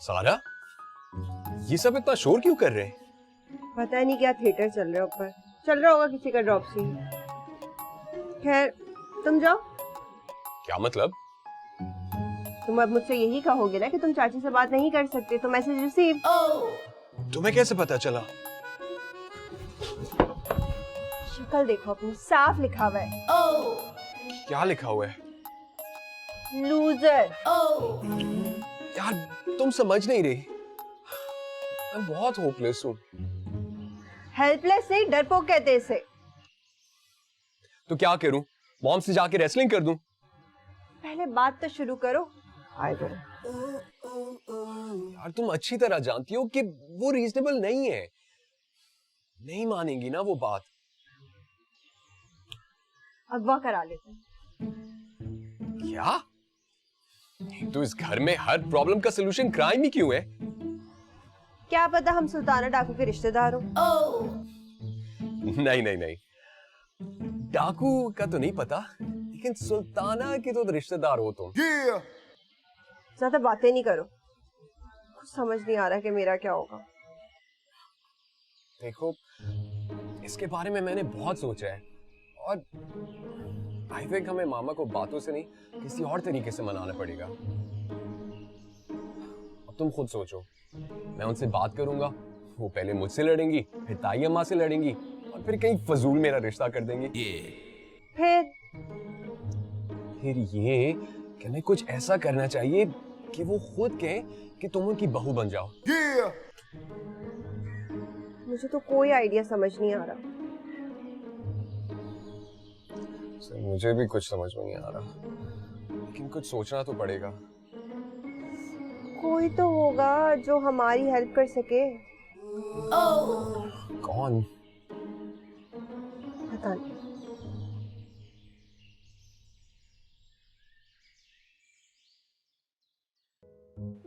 सारा, ये सब इतना शोर क्यों कर रहे हैं? पता नहीं क्या थिएटर चल रहा है ऊपर, चल रहा होगा किसी का ड्रॉप सीन। खैर तुम जाओ। क्या मतलब? तुम अब मुझसे यही कहोगे ना कि तुम चाची से बात नहीं कर सकते, तो मैसेज रिसीव। तुम्हें कैसे पता चला? शक्ल देखो अपनी, साफ लिखा हुआ है। क्या लिखा हुआ है? लूजर। यार तुम समझ नहीं रही, मैं बहुत होपलेस हूँ। हेल्पलेस नहीं, डरपोक कहते हैं इसे। तो क्या करूं? मॉम से जाके रेसलिंग कर दूं? पहले बात तो शुरू करो। यार तुम अच्छी तरह जानती हो कि वो रीजनेबल नहीं है, नहीं मानेंगी ना वो बात। अगवा करा लेते हैं। क्या? तो इस घर में हर प्रॉब्लम का सलूशन क्राइम ही क्यों है? क्या पता हम सुल्ताना डाकू के रिश्तेदार हो। नहीं नहीं नहीं, डाकू का तो नहीं पता, लेकिन सुल्ताना के तो रिश्तेदार हो तुम। ज्यादा बातें नहीं करो, कुछ समझ नहीं आ रहा कि मेरा क्या होगा। देखो, इसके बारे में मैंने बहुत सोचा है और आई थिंक हमें मामा को बातों से नहीं, किसी और तरीके से मनाना पड़ेगा। अब तुम खुद सोचो, मैं उनसे बात करूंगा, वो पहले मुझसे लड़ेंगी, फिर ताई अम्मा से लड़ेंगी और फिर कहीं फजूल मेरा रिश्ता कर देंगी। फिर ये कि हमें कुछ ऐसा करना चाहिए कि वो खुद कहें कि तुम उनकी बहू बन जाओ। मुझे तो कोई आइडिया समझ नहीं आ रहा। मुझे भी कुछ समझ में नहीं आ रहा, लेकिन कुछ सोचना तो पड़ेगा। कोई तो होगा जो हमारी हेल्प कर सके। कौन? पता नहीं।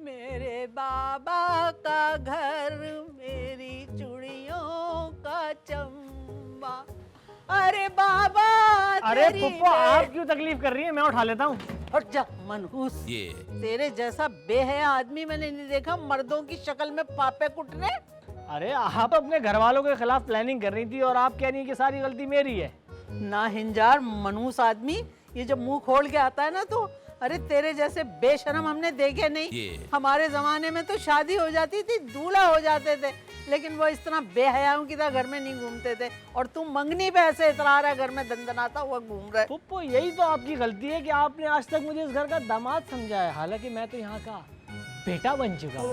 मेरे बाबा का घर, मेरी चूड़ियों का चंबा। अरे बाबा, अरे फुप्पो, आप क्यों तकलीफ कर रही हैं? मैं उठा लेता हूँ। हट जा मनहूस। तेरे जैसा बेहया आदमी मैंने नहीं देखा मर्दों की शक्ल में पापे कुटने। अरे आप अपने घर वालों के खिलाफ प्लानिंग कर रही थी और आप कह रही हैं कि सारी गलती मेरी है। ना हिंजार मनहूस आदमी, ये जब मुंह खोल के आता है ना तो, अरे तेरे जैसे बेशरम हमने देखे नहीं। हमारे जमाने में तो शादी हो जाती थी, दूल्हा हो जाते थे, लेकिन वो इस तरह बेहयाओं की तरह घर में नहीं घूमते थे। और तुम मंगनी पे ऐसे इतरा रहा, घर में दंदनाता हुआ घूम रहा है। पुप्पो, यही तो आपकी गलती है कि आपने आज तक मुझे इस घर का दामाद समझा है, हालांकि मैं तो यहाँ का बेटा बन चुका हूँ।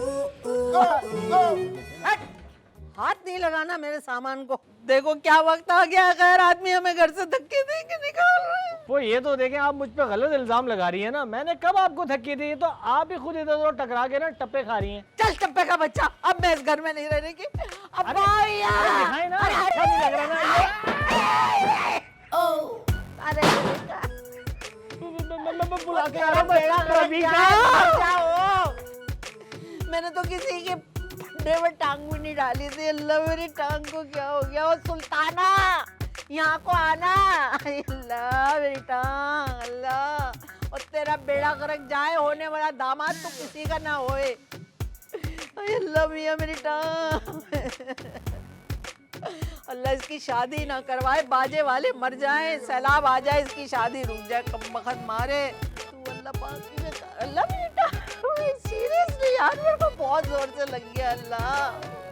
हाथ नहीं लगाना मेरे सामान को। देखो क्या वक्त आ गया, गैर आदमी हमें घर से धक्के दे के निकाल रहे हैं। वो ये तो देखें, आप मुझ पे गलत इल्जाम लगा रही है ना। मैंने कब आपको धक्के दिए? तो आप ही खुद इधर उधर टकरा के ना टप्पे खा रही हैं। चल टप्पे का बच्चा, अब मैं इस घर में नहीं रहने की। अब दिखाई ना, अच्छा नहीं लग रहा ना। बुला के आ रहा हूँ। मैंने तो किसी के फंडे में टांग भी नहीं डाली थी। अल्लाह, मेरी टांग को क्या हो गया? और सुल्ताना, यहाँ को आना। अल्लाह, मेरी टांग, अल्लाह। और तेरा बेड़ा गर्क जाए, होने वाला दामाद तो किसी का ना होए। अल्लाह मियां, मेरी टांग। अल्लाह इसकी शादी ना करवाए, बाजे वाले मर जाए, सैलाब आ जाए, इसकी शादी रुक जाए, कमबख्त मारे तू। अल्लाह पाक ने, अल्लाह मेरी टांग, सीरियसली यार मेरे को बहुत जोर से लग गया। अल्लाह